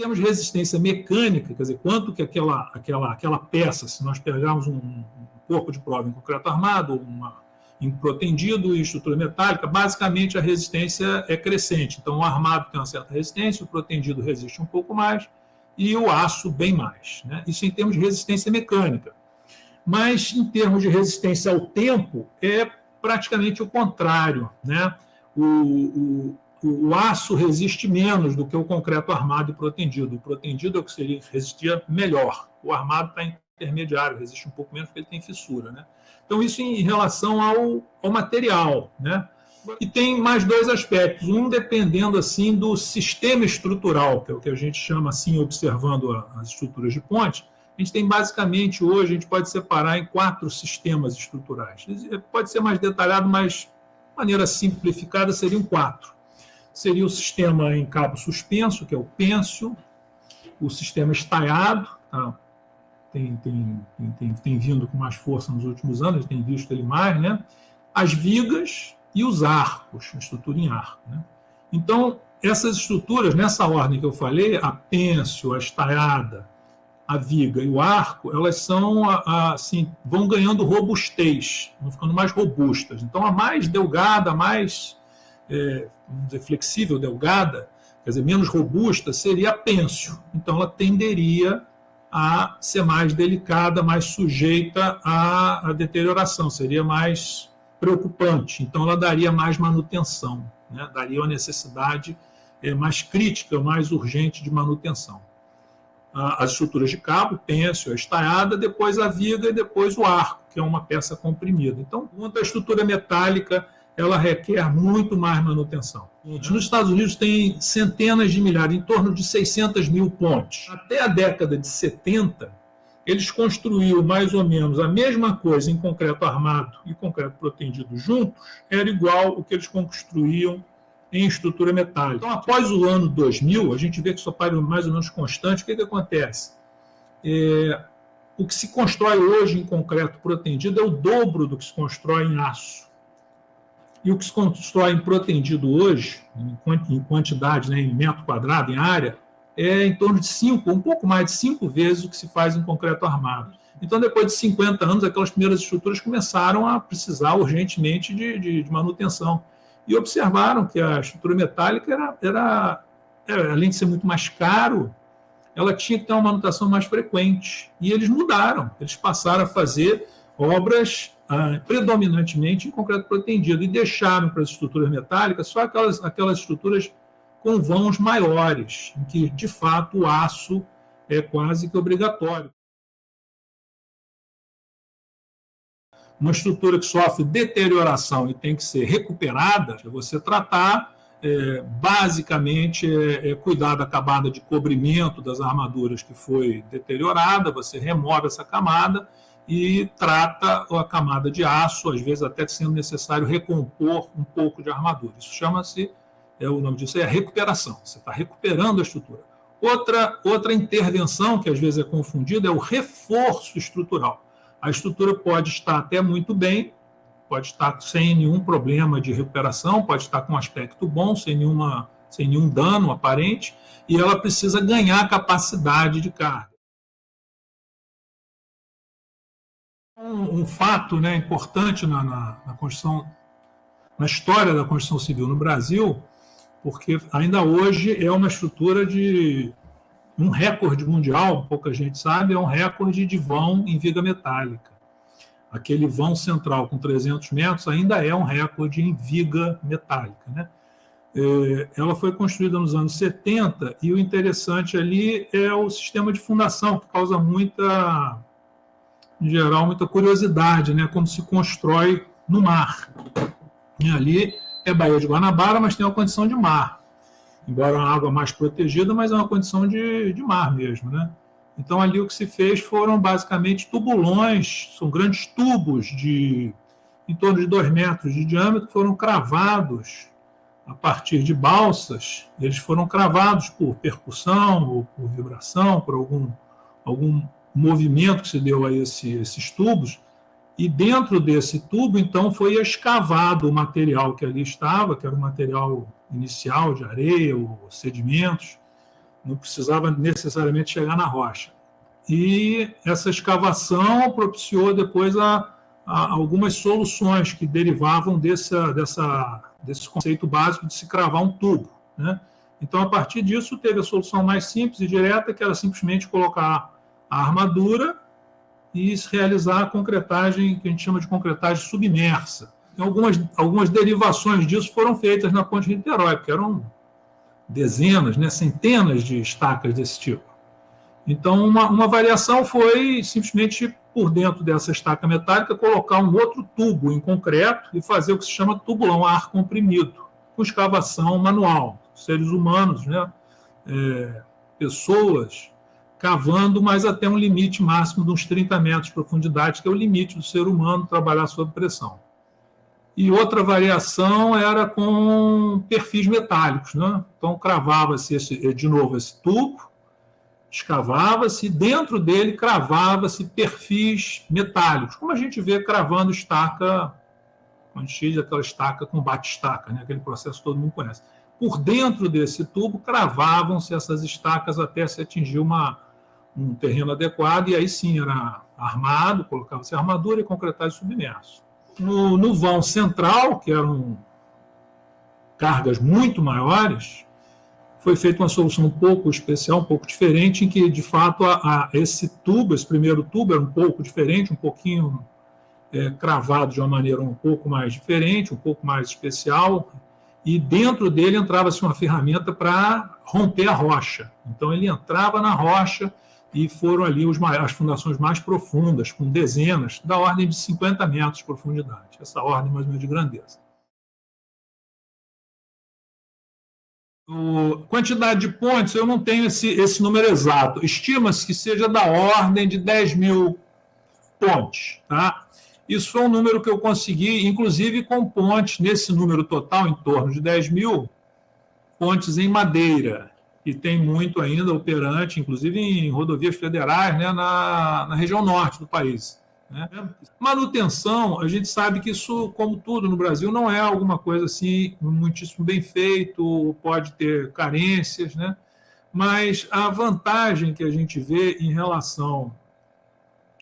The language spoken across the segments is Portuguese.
termos de resistência mecânica, quer dizer, quanto que aquela peça, se nós pegarmos um corpo de prova em concreto armado, em protendido e estrutura metálica, basicamente a resistência é crescente. Então, o armado tem uma certa resistência, o protendido resiste um pouco mais e o aço bem mais, né? Isso em termos de resistência mecânica. Mas, em termos de resistência ao tempo, é praticamente o contrário, né? O aço resiste menos do que o concreto armado e protendido. O protendido é o que resistia melhor. O armado está intermediário, resiste um pouco menos porque ele tem fissura, né? Então, isso em relação ao material, né? E tem mais dois aspectos, um dependendo assim do sistema estrutural, que é o que a gente chama assim, observando as estruturas de ponte. A gente tem basicamente hoje, a gente pode separar em 4 sistemas estruturais. Pode ser mais detalhado, mas de maneira simplificada seriam 4. Seria o sistema em cabo suspenso, que é o pênsil, o sistema estaiado, tá? Tem vindo com mais força nos últimos anos, a gente tem visto ele mais, né? As vigas e os arcos, a estrutura em arco, né? Então, essas estruturas, nessa ordem que eu falei, a pênsil, a estaiada, a viga e o arco, elas são, assim, vão ganhando robustez, vão ficando mais robustas. Então, a mais delgada, a mais vamos dizer, flexível, delgada, quer dizer, menos robusta, seria a pênsil. Então, ela tenderia a ser mais delicada, mais sujeita à deterioração, seria mais preocupante. Então, ela daria mais manutenção, né? Daria uma necessidade mais crítica, mais urgente de manutenção. As estruturas de cabo, pênsil, a estaiada, depois a viga e depois o arco, que é uma peça comprimida. Então, quanto à estrutura metálica, ela requer muito mais manutenção. Nos Estados Unidos tem centenas de milhares, em torno de 600 mil pontes. Até a década de 70, eles construíram mais ou menos a mesma coisa em concreto armado e concreto protendido juntos, era igual o que eles construíam em estrutura metálica. Então, após o ano 2000, a gente vê que isso é mais ou menos constante. O que acontece? O que se constrói hoje em concreto protendido é o dobro do que se constrói em aço. E o que se constrói em protendido hoje, em quantidade, né, em metro quadrado, em área, é em torno de 5, um pouco mais de 5 vezes o que se faz em concreto armado. Então, depois de 50 anos, aquelas primeiras estruturas começaram a precisar urgentemente de manutenção. E observaram que a estrutura metálica além de ser muito mais caro, ela tinha que ter uma manutenção mais frequente. E eles mudaram, eles passaram a fazer obras predominantemente em concreto protendido e deixaram para as estruturas metálicas só aquelas estruturas com vãos maiores, em que, de fato, o aço é quase que obrigatório. Uma estrutura que sofre deterioração e tem que ser recuperada, é você tratar, basicamente, cuidar da camada de cobrimento das armaduras que foi deteriorada, você remove essa camada e trata a camada de aço, às vezes até sendo necessário recompor um pouco de armadura. Isso chama-se, o nome disso é recuperação, você está recuperando a estrutura. Outra intervenção, que às vezes é confundida, é o reforço estrutural. A estrutura pode estar até muito bem, pode estar sem nenhum problema de recuperação, pode estar com um aspecto bom, sem nenhum dano aparente, e ela precisa ganhar capacidade de carga. Um fato, né, importante na construção, na história da construção civil no Brasil, porque ainda hoje é uma estrutura de um recorde mundial, pouca gente sabe, é um recorde de vão em viga metálica. Aquele vão central com 300 metros ainda é um recorde em viga metálica, né? Ela foi construída nos anos 70 e o interessante ali é o sistema de fundação, que causa em geral, muita curiosidade, né? Como se constrói no mar. E ali é Baía de Guanabara, mas tem uma condição de mar. Embora uma água mais protegida, mas é uma condição de mar mesmo, né? Então, ali o que se fez foram, basicamente, tubulões, são grandes tubos em torno de 2 metros de diâmetro, que foram cravados a partir de balsas. Eles foram cravados por percussão, ou por vibração, por algum movimento que se deu a esses tubos, e dentro desse tubo, então, foi escavado o material que ali estava, que era o material inicial de areia ou sedimentos, não precisava necessariamente chegar na rocha. E essa escavação propiciou depois a algumas soluções que derivavam desse conceito básico de se cravar um tubo, né? Então, a partir disso, teve a solução mais simples e direta, que era simplesmente colocar a armadura e realizar a concretagem, que a gente chama de concretagem submersa. E algumas derivações disso foram feitas na Ponte de Niterói, porque eram dezenas, né, centenas de estacas desse tipo. Então, uma variação foi simplesmente, por dentro dessa estaca metálica, colocar um outro tubo em concreto e fazer o que se chama tubulão a ar comprimido, com escavação manual. Seres humanos, né, pessoas cavando, mas até um limite máximo de uns 30 metros de profundidade, que é o limite do ser humano trabalhar sob pressão. E outra variação era com perfis metálicos, né? Então, cravava-se, de novo, esse tubo, escavava-se, dentro dele cravava-se perfis metálicos, como a gente vê cravando estaca, quando a gente diz aquela estaca com bate-estaca, né? Aquele processo que todo mundo conhece. Por dentro desse tubo cravavam-se essas estacas até se atingir um terreno adequado, e aí sim era armado, colocava-se armadura e concretagem submerso. No vão central, que eram cargas muito maiores, foi feita uma solução um pouco especial, um pouco diferente, em que, de fato, esse primeiro tubo era um pouco diferente, um pouquinho cravado de uma maneira um pouco mais diferente, um pouco mais especial, e dentro dele entrava-se uma ferramenta para romper a rocha. Então, ele entrava na rocha e foram ali as fundações mais profundas, com dezenas, da ordem de 50 metros de profundidade, essa ordem mais ou menos de grandeza. Quantidade de pontes, eu não tenho esse número exato. Estima-se que seja da ordem de 10 mil pontes. Tá? Isso foi um número que eu consegui, inclusive com pontes, nesse número total, em torno de 10 mil, pontes em madeira, e tem muito ainda operante, inclusive em rodovias federais, né, na região norte do país. Né? Manutenção, a gente sabe que isso, como tudo no Brasil, não é alguma coisa assim muitíssimo bem feito, pode ter carências, né? Mas a vantagem que a gente vê em relação,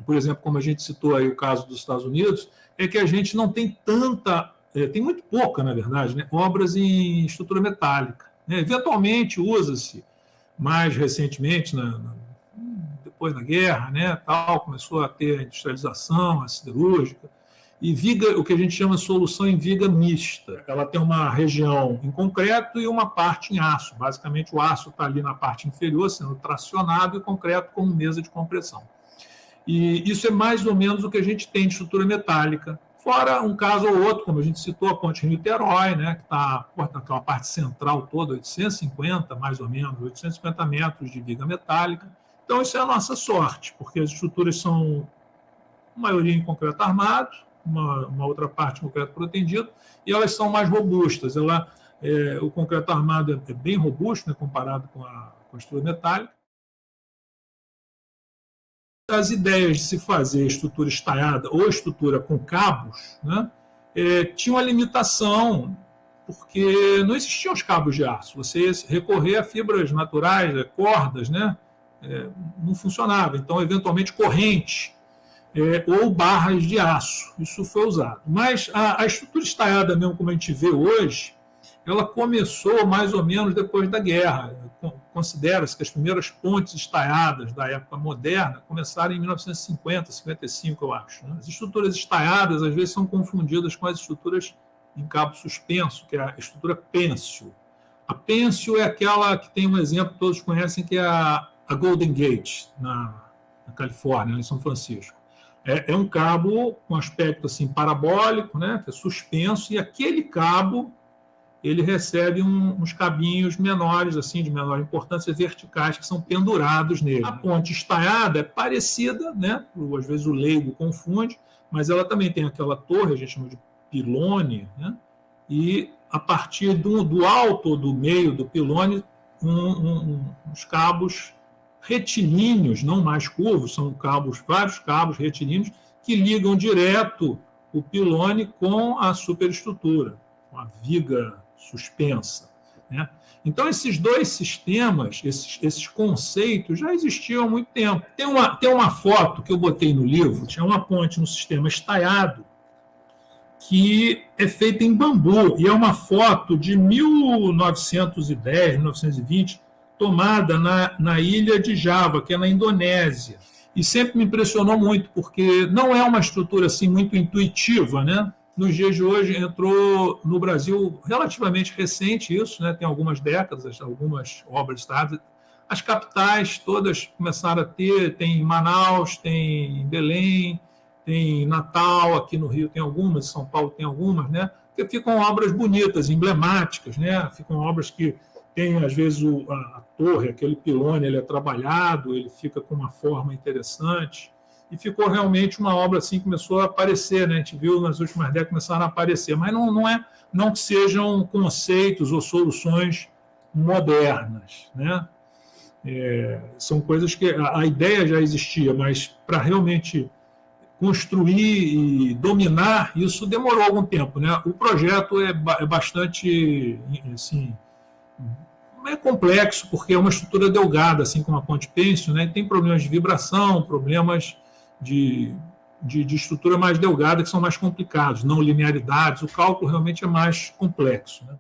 por exemplo, como a gente citou aí o caso dos Estados Unidos, é que a gente não tem tem muito pouca, na verdade, né, obras em estrutura metálica. Né? Eventualmente usa-se, mais recentemente, depois da guerra, né, começou a ter a industrialização, a siderúrgica, e viga, o que a gente chama de solução em viga mista. Ela tem uma região em concreto e uma parte em aço. Basicamente, o aço está ali na parte inferior, sendo tracionado, e o concreto como mesa de compressão. E isso é mais ou menos o que a gente tem de estrutura metálica. Fora um caso ou outro, como a gente citou, a Ponte Rio-Niterói, né, que está naquela parte central toda, 850, mais ou menos, 850 metros de viga metálica. Então, isso é a nossa sorte, porque as estruturas são, a maioria em concreto armado, uma outra parte em concreto protendido, e elas são mais robustas. O concreto armado é bem robusto, né, comparado com a estrutura metálica. As ideias de se fazer estrutura estaiada ou estrutura com cabos, né, tinha uma limitação, porque não existiam os cabos de aço. Você recorrer a fibras naturais, cordas, né, não funcionava. Então, eventualmente, corrente ou barras de aço. Isso foi usado. Mas a estrutura estaiada, mesmo como a gente vê hoje, ela começou mais ou menos depois da guerra. Considera-se que as primeiras pontes estaiadas da época moderna começaram em 1950, 55, eu acho. Né? As estruturas estaiadas, às vezes, são confundidas com as estruturas em cabo suspenso, que é a estrutura pênsil. A pênsil é aquela que tem um exemplo que todos conhecem, que é a Golden Gate, na Califórnia, em São Francisco. É um cabo com aspecto assim, parabólico, né, que é suspenso, e aquele cabo ele recebe uns cabinhos menores, assim, de menor importância, verticais, que são pendurados nele. A ponte estaiada é parecida, né? Às vezes o leigo confunde, mas ela também tem aquela torre, a gente chama de pilone, né? E a partir do alto ou do meio do pilone, uns cabos retilíneos, não mais curvos, são vários cabos retilíneos, que ligam direto o pilone com a superestrutura, com a viga suspensa. né? Então, esses dois sistemas, esses conceitos, já existiam há muito tempo. Tem uma foto que eu botei no livro, tinha uma ponte no sistema estaiado, que é feita em bambu, e é uma foto de 1910, 1920, tomada na ilha de Java, que é na Indonésia. E sempre me impressionou muito, porque não é uma estrutura assim muito intuitiva, né? Nos dias de hoje entrou no Brasil relativamente recente isso, né? Tem algumas décadas, algumas obras, tá? As capitais todas começaram a ter, tem em Manaus, tem em Belém, tem em Natal, aqui no Rio tem algumas, em São Paulo tem algumas, né? Que ficam obras bonitas, emblemáticas, né? Ficam obras que tem, às vezes, a torre, aquele pilone, ele é trabalhado, ele fica com uma forma interessante. E ficou realmente uma obra assim, começou a aparecer, né? A gente viu nas últimas décadas começaram a aparecer, mas não que sejam conceitos ou soluções modernas, né? São coisas que a ideia já existia, mas para realmente construir e dominar isso demorou algum tempo, né? O projeto é bastante assim, é complexo, porque é uma estrutura delgada, assim como a ponte pênsil, né? Tem problemas de vibração, problemas de estrutura mais delgada, que são mais complicados, não linearidades, o cálculo realmente é mais complexo, né?